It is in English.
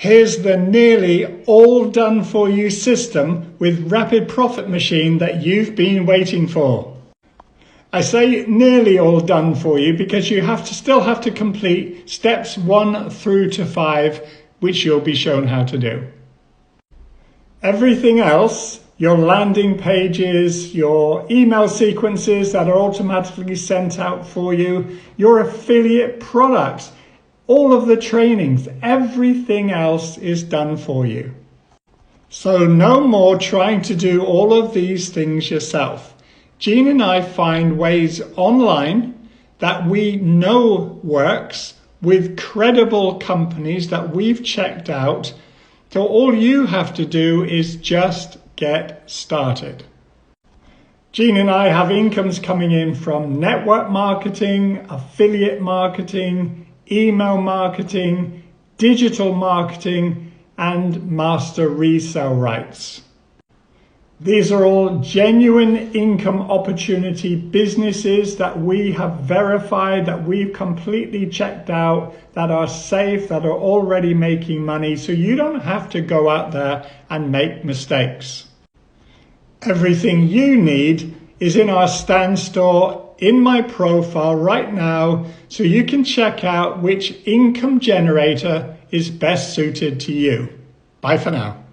Here's the nearly all done for you system with Rapid Profit Machine that you've been waiting for. I say nearly all done for you because you still have to complete steps 1 through to 5, which you'll be shown how to do. Everything else, your landing pages, your email sequences that are automatically sent out for you, your affiliate products, all of the trainings, everything else is done for you. So no more trying to do all of these things yourself. Jean and I find ways online that we know works with credible companies that we've checked out. So all you have to do is just get started. Jean and I have incomes coming in from network marketing, affiliate marketing, email marketing, digital marketing, and master resale rights. These are all genuine income opportunity businesses that we have verified, that we've completely checked out, that are safe, that are already making money, so you don't have to go out there and make mistakes. Everything you need is in our Stan store in my profile right now, so you can check out which income generator is best suited to you. Bye for now.